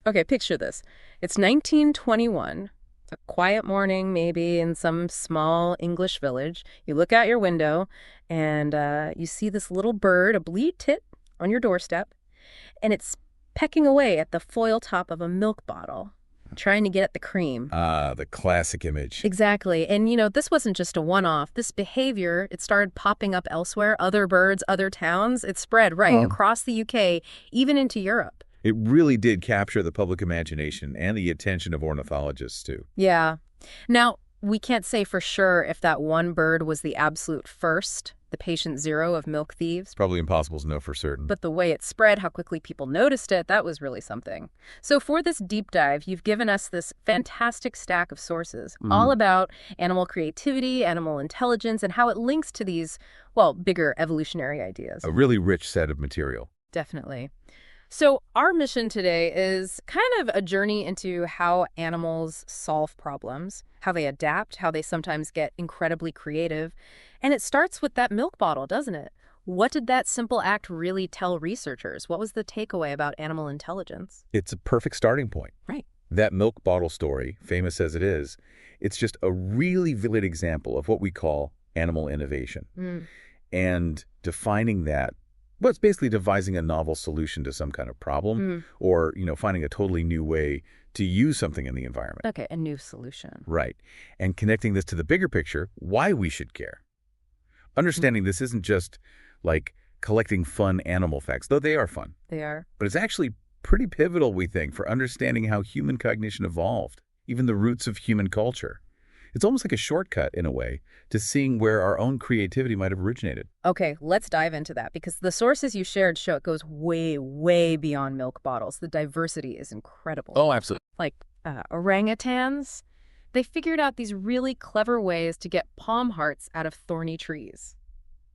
Okay, picture this. It's 1921. It's a quiet morning, maybe in some small English village. You look out your window and you see this little bird, a blue tit, on your doorstep, and it's pecking away at the foil top of a milk bottle, trying to get at the cream. Ah, the classic image. Exactly. And, this wasn't just a one-off. This behavior, it started popping up elsewhere, other birds, other towns. It spread, right, across the UK, even into Europe. It really did capture the public imagination and the attention of ornithologists, too. Yeah. Now, we can't say for sure if that one bird was the absolute first, the patient zero of milk thieves. Probably impossible to know for certain. But the way it spread, how quickly people noticed it, that was really something. So for this deep dive, you've given us this fantastic stack of sources, all about animal creativity, animal intelligence, and how it links to these, bigger evolutionary ideas. A really rich set of material. Definitely. So our mission today is kind of a journey into how animals solve problems, how they adapt, how they sometimes get incredibly creative. And it starts with that milk bottle, doesn't it? What did that simple act really tell researchers? What was the takeaway about animal intelligence? It's a perfect starting point. Right. That milk bottle story, famous as it is, it's just a really vivid example of what we call animal innovation. And defining that, it's basically devising a novel solution to some kind of problem or, finding a totally new way to use something in the environment. Okay, a new solution. Right. And connecting this to the bigger picture, why we should care. Understanding this isn't just like collecting fun animal facts, though they are fun. They are. But it's actually pretty pivotal, we think, for understanding how human cognition evolved, even the roots of human culture. It's almost like a shortcut, in a way, to seeing where our own creativity might have originated. Okay, let's dive into that, because the sources you shared show it goes way, way beyond milk bottles. The diversity is incredible. Oh, absolutely. Like orangutans, they figured out these really clever ways to get palm hearts out of thorny trees,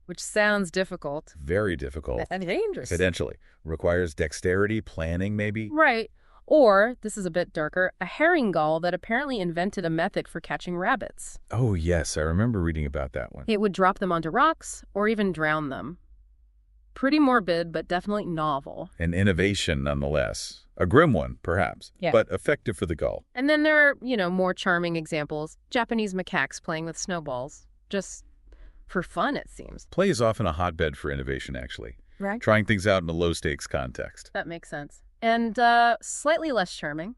which sounds difficult. Very difficult. And dangerous. Potentially. Requires dexterity, planning, maybe. Right. Or, this is a bit darker, a herring gull that apparently invented a method for catching rabbits. Oh, yes, I remember reading about that one. It would drop them onto rocks or even drown them. Pretty morbid, but definitely novel. An innovation, nonetheless. A grim one, perhaps, but effective for the gull. And then there are, more charming examples. Japanese macaques playing with snowballs. Just for fun, it seems. Play is often a hotbed for innovation, actually. Right. Trying things out in a low-stakes context. That makes sense. And slightly less charming,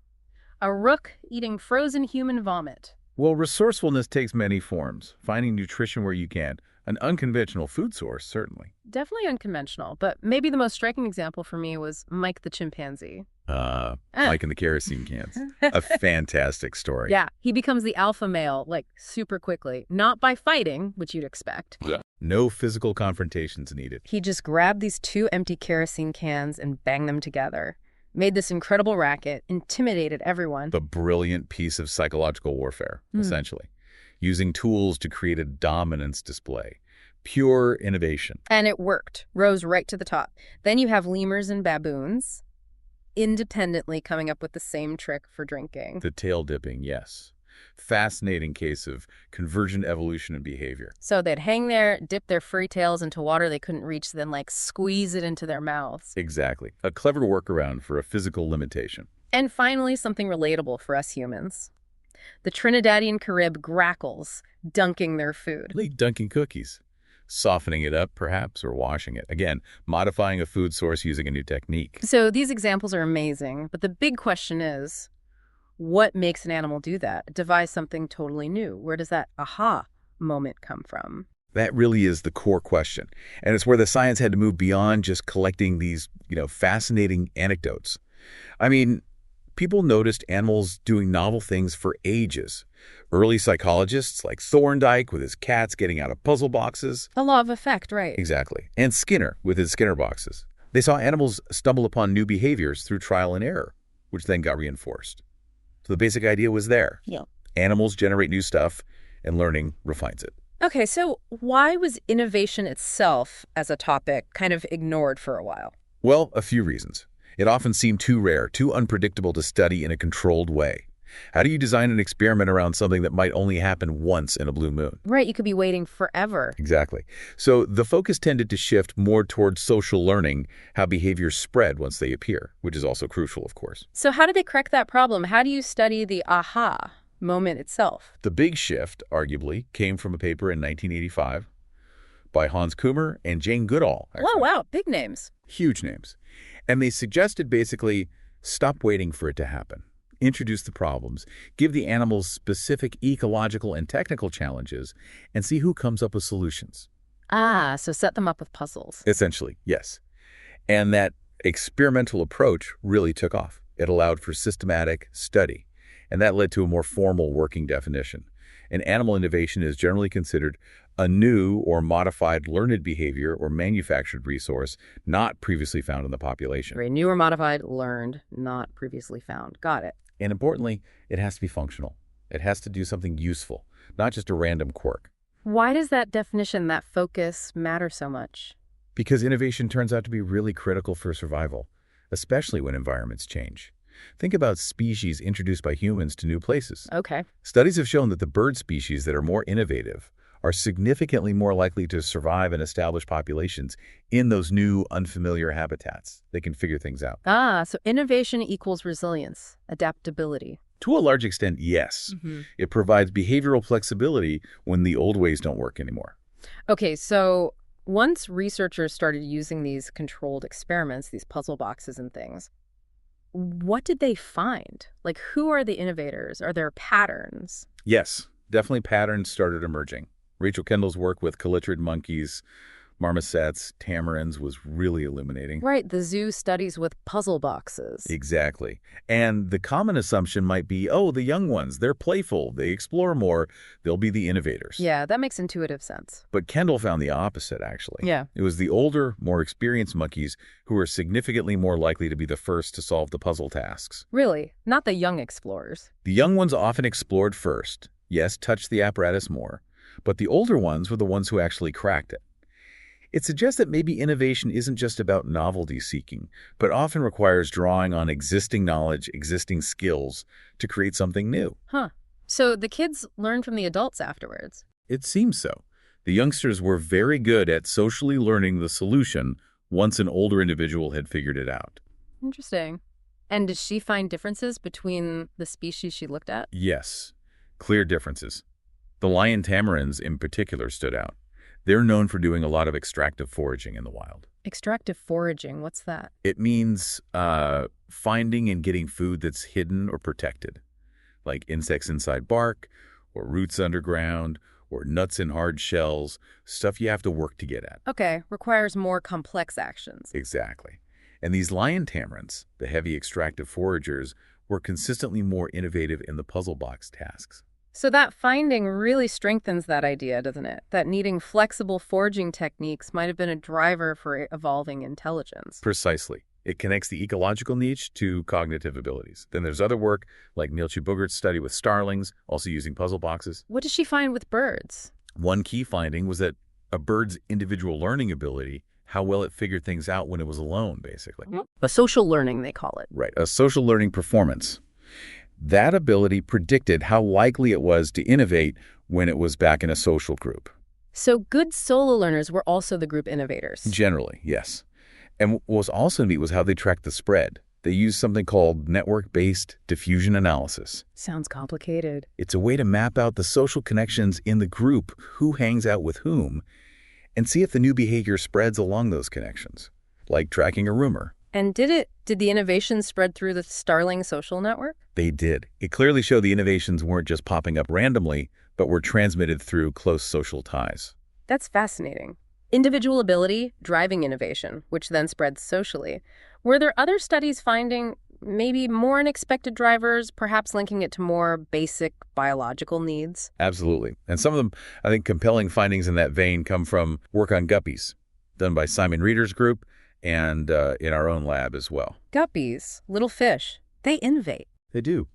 a rook eating frozen human vomit. Well, resourcefulness takes many forms. Finding nutrition where you can. An unconventional food source, certainly. Definitely unconventional, but maybe the most striking example for me was Mike the chimpanzee. Mike and the kerosene cans. A fantastic story. Yeah, he becomes the alpha male, super quickly. Not by fighting, which you'd expect. Yeah. No physical confrontations needed. He just grabbed these 2 empty kerosene cans and banged them together. Made this incredible racket, intimidated everyone. The brilliant piece of psychological warfare, essentially. Using tools to create a dominance display. Pure innovation. And it worked. Rose right to the top. Then you have lemurs and baboons, independently coming up with the same trick for drinking. The tail dipping, yes. Fascinating case of convergent evolution and behavior. So they'd hang there, dip their furry tails into water they couldn't reach, then squeeze it into their mouths. Exactly. A clever workaround for a physical limitation. And finally, something relatable for us humans. The Trinidadian Carib grackles dunking their food. Like dunking cookies. Softening it up, perhaps, or washing it. Again, modifying a food source using a new technique. So these examples are amazing, but the big question is, what makes an animal do that? Devise something totally new? Where does that aha moment come from? That really is the core question. And it's where the science had to move beyond just collecting these, fascinating anecdotes. I mean, people noticed animals doing novel things for ages. Early psychologists like Thorndike with his cats getting out of puzzle boxes. The law of effect, right? Exactly. And Skinner with his Skinner boxes. They saw animals stumble upon new behaviors through trial and error, which then got reinforced. So the basic idea was there. Yeah. Animals generate new stuff, and learning refines it. Okay, so why was innovation itself as a topic kind of ignored for a while? Well, a few reasons. It often seemed too rare, too unpredictable to study in a controlled way. How do you design an experiment around something that might only happen once in a blue moon? Right, you could be waiting forever. Exactly. So the focus tended to shift more towards social learning, how behaviors spread once they appear, which is also crucial, of course. So how did they correct that problem? How do you study the aha moment itself? The big shift, arguably, came from a paper in 1985 by Hans Kummer and Jane Goodall. Oh, wow, big names. Huge names. And they suggested basically stop waiting for it to happen. Introduce the problems, give the animals specific ecological and technical challenges, and see who comes up with solutions. Ah, so set them up with puzzles. Essentially, yes. And that experimental approach really took off. It allowed for systematic study, and that led to a more formal working definition. And animal innovation is generally considered a new or modified learned behavior or manufactured resource not previously found in the population. Right, new or modified, learned, not previously found. Got it. And importantly, it has to be functional. It has to do something useful, not just a random quirk. Why does that definition, that focus, matter so much? Because innovation turns out to be really critical for survival, especially when environments change. Think about species introduced by humans to new places. Okay. Studies have shown that the bird species that are more innovative are significantly more likely to survive and establish populations in those new, unfamiliar habitats. They can figure things out. Ah, so innovation equals resilience, adaptability. To a large extent, yes. It provides behavioral flexibility when the old ways don't work anymore. Okay, so once researchers started using these controlled experiments, these puzzle boxes and things, what did they find? Like, who are the innovators? Are there patterns? Yes, definitely patterns started emerging. Rachel Kendall's work with callitriid monkeys, marmosets, tamarins was really illuminating. Right, the zoo studies with puzzle boxes. Exactly. And the common assumption might be, oh, the young ones, they're playful, they explore more, they'll be the innovators. Yeah, that makes intuitive sense. But Kendall found the opposite, actually. Yeah. It was the older, more experienced monkeys who were significantly more likely to be the first to solve the puzzle tasks. Really, not the young explorers. The young ones often explored first, yes, touched the apparatus more, but the older ones were the ones who actually cracked it. It suggests that maybe innovation isn't just about novelty seeking, but often requires drawing on existing knowledge, existing skills to create something new. Huh. So the kids learn from the adults afterwards. It seems so. The youngsters were very good at socially learning the solution once an older individual had figured it out. Interesting. And did she find differences between the species she looked at? Yes, clear differences. The lion tamarins in particular stood out. They're known for doing a lot of extractive foraging in the wild. Extractive foraging, what's that? It means finding and getting food that's hidden or protected, like insects inside bark, or roots underground, or nuts in hard shells, stuff you have to work to get at. Okay, requires more complex actions. Exactly. And these lion tamarins, the heavy extractive foragers, were consistently more innovative in the puzzle box tasks. So that finding really strengthens that idea, doesn't it? That needing flexible foraging techniques might have been a driver for evolving intelligence. Precisely. It connects the ecological niche to cognitive abilities. Then there's other work, like Neeltje Bogaerts' study with starlings, also using puzzle boxes. What did she find with birds? One key finding was that a bird's individual learning ability, how well it figured things out when it was alone, basically. A social learning, they call it. Right, a social learning performance. That ability predicted how likely it was to innovate when it was back in a social group. So good solo learners were also the group innovators. Generally, yes. And what was also neat was how they tracked the spread. They used something called network-based diffusion analysis. Sounds complicated. It's a way to map out the social connections in the group, who hangs out with whom, and see if the new behavior spreads along those connections, like tracking a rumor. And did the innovation spread through the starling social network? They did. It clearly showed the innovations weren't just popping up randomly, but were transmitted through close social ties. That's fascinating. Individual ability driving innovation, which then spreads socially. Were there other studies finding maybe more unexpected drivers, perhaps linking it to more basic biological needs? Absolutely. And some of them, I think, compelling findings in that vein come from work on guppies, done by Simon Reeder's group and in our own lab as well. Guppies, little fish, they innovate. They do.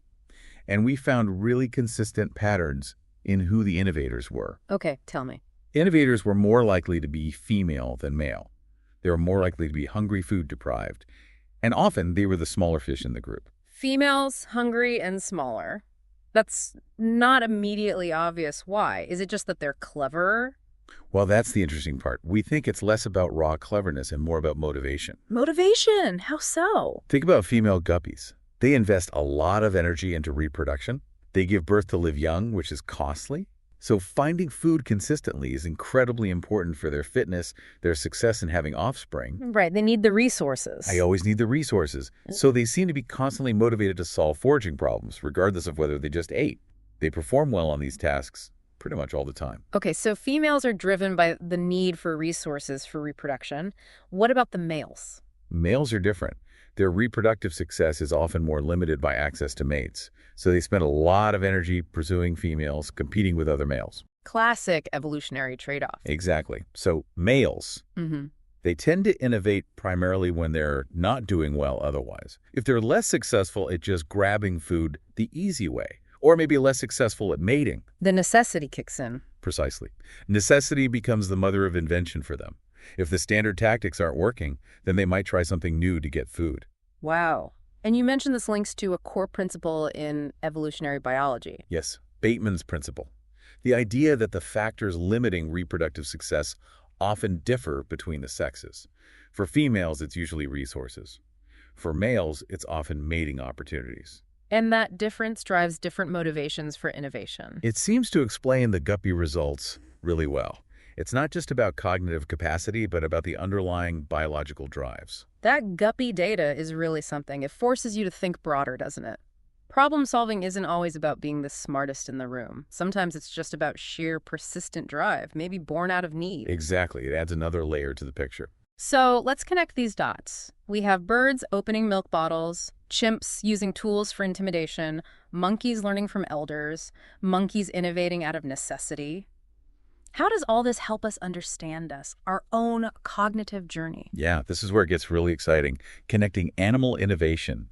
And we found really consistent patterns in who the innovators were. Okay, tell me. Innovators were more likely to be female than male. They were more likely to be hungry, food deprived. And often they were the smaller fish in the group. Females, hungry and smaller. That's not immediately obvious why. Is it just that they're cleverer? Well, that's the interesting part. We think it's less about raw cleverness and more about motivation. Motivation? How so? Think about female guppies. They invest a lot of energy into reproduction. They give birth to live young, which is costly. So finding food consistently is incredibly important for their fitness, their success in having offspring. Right, they need the resources. I always need the resources. So they seem to be constantly motivated to solve foraging problems, regardless of whether they just ate. They perform well on these tasks pretty much all the time. Okay, so females are driven by the need for resources for reproduction. What about the males? Males are different. Their reproductive success is often more limited by access to mates. So they spend a lot of energy pursuing females, competing with other males. Classic evolutionary trade-off. Exactly. So males, they tend to innovate primarily when they're not doing well otherwise. If they're less successful at just grabbing food the easy way, or maybe less successful at mating. The necessity kicks in. Precisely. Necessity becomes the mother of invention for them. If the standard tactics aren't working, then they might try something new to get food. Wow. And you mentioned this links to a core principle in evolutionary biology. Yes, Bateman's principle. The idea that the factors limiting reproductive success often differ between the sexes. For females, it's usually resources. For males, it's often mating opportunities. And that difference drives different motivations for innovation. It seems to explain the guppy results really well. It's not just about cognitive capacity, but about the underlying biological drives. That guppy data is really something. It forces you to think broader, doesn't it? Problem solving isn't always about being the smartest in the room. Sometimes it's just about sheer persistent drive, maybe born out of need. Exactly. It adds another layer to the picture. So let's connect these dots. We have birds opening milk bottles, chimps using tools for intimidation, monkeys learning from elders, monkeys innovating out of necessity. How does all this help us understand us, our own cognitive journey? Yeah, this is where it gets really exciting, connecting animal innovation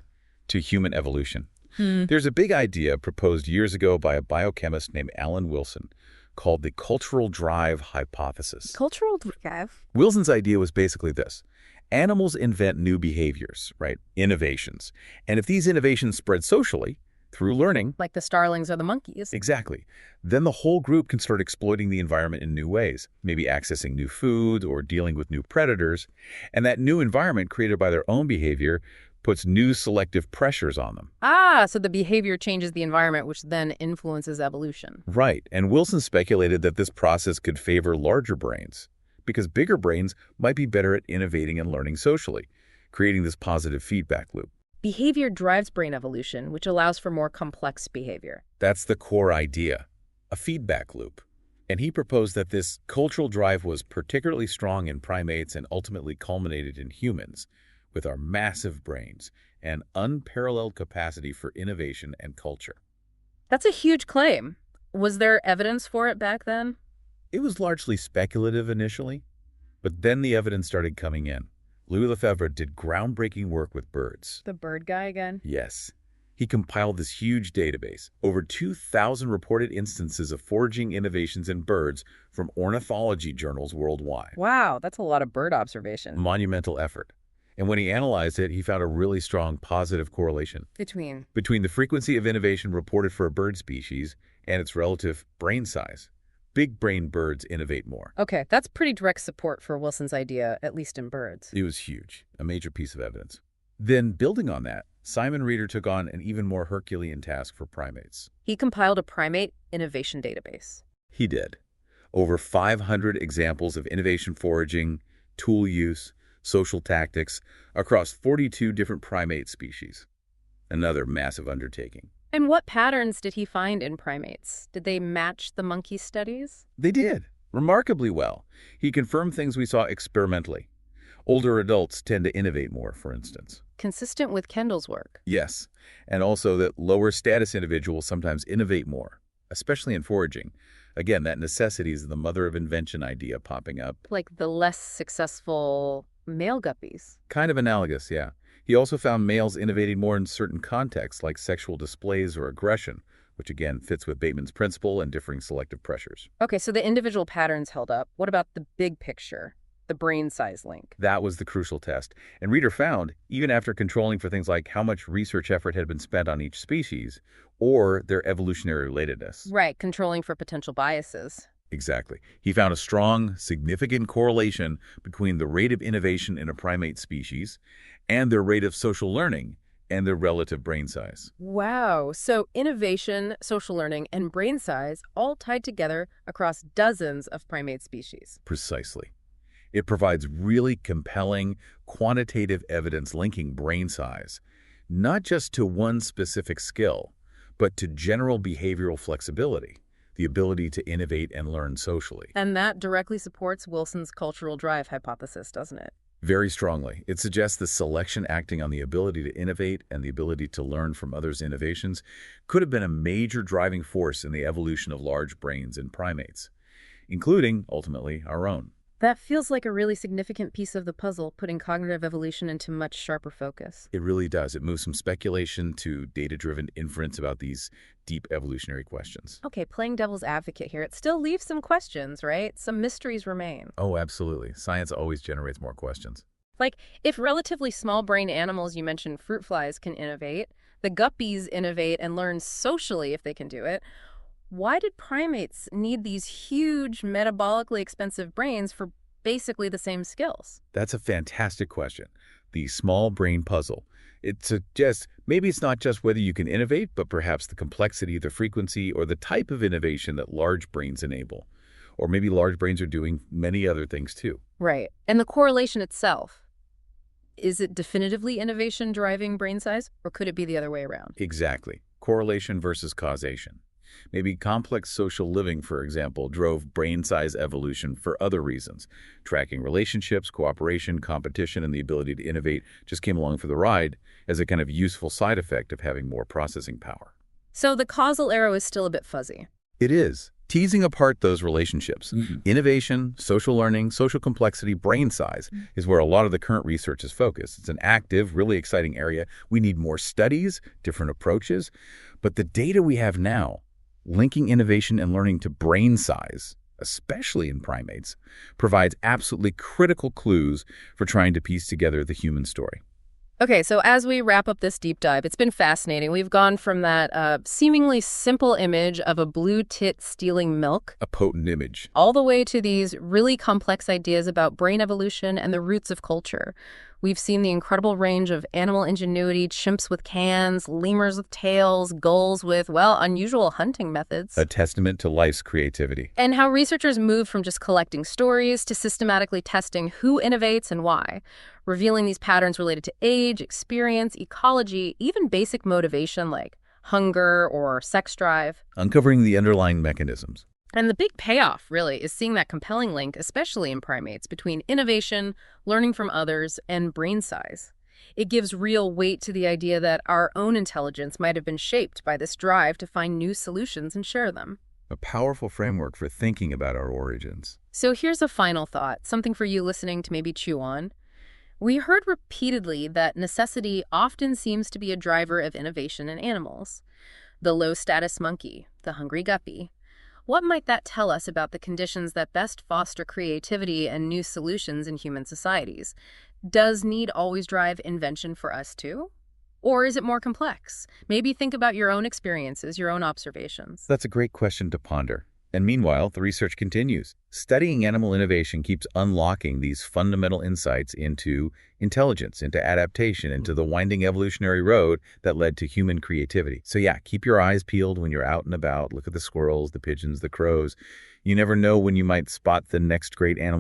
to human evolution. There's a big idea proposed years ago by a biochemist named Alan Wilson called the cultural drive hypothesis. Cultural drive? Wilson's idea was basically this. Animals invent new behaviors, right? Innovations. And if these innovations spread socially, through learning. Like the starlings or the monkeys. Exactly. Then the whole group can start exploiting the environment in new ways, maybe accessing new food or dealing with new predators. And that new environment created by their own behavior puts new selective pressures on them. Ah, so the behavior changes the environment, which then influences evolution. Right. And Wilson speculated that this process could favor larger brains, because bigger brains might be better at innovating and learning socially, creating this positive feedback loop. Behavior drives brain evolution, which allows for more complex behavior. That's the core idea, a feedback loop. And he proposed that this cultural drive was particularly strong in primates and ultimately culminated in humans, with our massive brains and unparalleled capacity for innovation and culture. That's a huge claim. Was there evidence for it back then? It was largely speculative initially, but then the evidence started coming in. Louis Lefebvre did groundbreaking work with birds. The bird guy again? Yes. He compiled this huge database, over 2,000 reported instances of foraging innovations in birds from ornithology journals worldwide. Wow, that's a lot of bird observation. Monumental effort. And when he analyzed it, he found a really strong positive correlation between the frequency of innovation reported for a bird species and its relative brain size. Big-brain birds innovate more. Okay, that's pretty direct support for Wilson's idea, at least in birds. It was huge, a major piece of evidence. Then, building on that, Simon Reeder took on an even more Herculean task for primates. He compiled a primate innovation database. He did. Over 500 examples of innovation foraging, tool use, social tactics across 42 different primate species. Another massive undertaking. And what patterns did he find in primates? Did they match the monkey studies? They did, remarkably well. He confirmed things we saw experimentally. Older adults tend to innovate more, for instance. Consistent with Kendall's work. Yes, and also that lower status individuals sometimes innovate more, especially in foraging. Again, that necessity is the mother of invention idea popping up. Like the less successful male guppies. Kind of analogous, yeah. He also found males innovating more in certain contexts, like sexual displays or aggression, which again fits with Bateman's principle and differing selective pressures. Okay, so the individual patterns held up. What about the big picture? the brain size link. That was the crucial test. And Reader found, even after controlling for things like how much research effort had been spent on each species or their evolutionary relatedness. Right, controlling for potential biases. Exactly. He found a strong, significant correlation between the rate of innovation in a primate species and their rate of social learning and their relative brain size. Wow. So innovation, social learning, and brain size all tied together across dozens of primate species. Precisely. It provides really compelling, quantitative evidence linking brain size, not just to one specific skill, but to general behavioral flexibility, the ability to innovate and learn socially. And that directly supports Wilson's cultural drive hypothesis, doesn't it? Very strongly. It suggests the selection acting on the ability to innovate and the ability to learn from others' innovations could have been a major driving force in the evolution of large brains in primates, including, ultimately, our own. That feels like a really significant piece of the puzzle, putting cognitive evolution into much sharper focus. It really does. It moves from speculation to data-driven inference about these deep evolutionary questions. Okay, playing devil's advocate here, it still leaves some questions, right? Some mysteries remain. Oh, absolutely. Science always generates more questions. Like, if relatively small-brained animals, you mentioned fruit flies, can innovate, the guppies innovate and learn socially if they can do it, why did primates need these huge, metabolically expensive brains for basically the same skills? That's a fantastic question. The small brain puzzle. It suggests maybe it's not just whether you can innovate, but perhaps the complexity, the frequency, or the type of innovation that large brains enable. Or maybe large brains are doing many other things too. Right. And the correlation itself, is it definitively innovation driving brain size, or could it be the other way around? Exactly. Correlation versus causation. Maybe complex social living, for example, drove brain size evolution for other reasons. Tracking relationships, cooperation, competition, and the ability to innovate just came along for the ride as a kind of useful side effect of having more processing power. So the causal arrow is still a bit fuzzy. It is. Teasing apart those relationships, innovation, social learning, social complexity, brain size is where a lot of the current research is focused. It's an active, really exciting area. We need more studies, different approaches, but the data we have now, linking innovation and learning to brain size, especially in primates, provides absolutely critical clues for trying to piece together the human story. Okay, so as we wrap up this deep dive, it's been fascinating. We've gone from that seemingly simple image of a blue tit stealing milk, A potent image. all the way to these really complex ideas about brain evolution and the roots of culture. We've seen the incredible range of animal ingenuity, chimps with cans, lemurs with tails, gulls with, well, unusual hunting methods. A testament to life's creativity. And how researchers move from just collecting stories to systematically testing who innovates and why, revealing these patterns related to age, experience, ecology, even basic motivation like hunger or sex drive. Uncovering the underlying mechanisms. And the big payoff, really, is seeing that compelling link, especially in primates, between innovation, learning from others, and brain size. It gives real weight to the idea that our own intelligence might have been shaped by this drive to find new solutions and share them. A powerful framework for thinking about our origins. So here's a final thought, something for you listening to maybe chew on. We heard repeatedly that necessity often seems to be a driver of innovation in animals. The low-status monkey, the hungry guppy. What might that tell us about the conditions that best foster creativity and new solutions in human societies? Does need always drive invention for us too? Or is it more complex? Maybe think about your own experiences, your own observations. That's a great question to ponder. And meanwhile, the research continues. Studying animal innovation keeps unlocking these fundamental insights into intelligence, into adaptation, into the winding evolutionary road that led to human creativity. So yeah, keep your eyes peeled when you're out and about. Look at the squirrels, the pigeons, the crows. You never know when you might spot the next great animal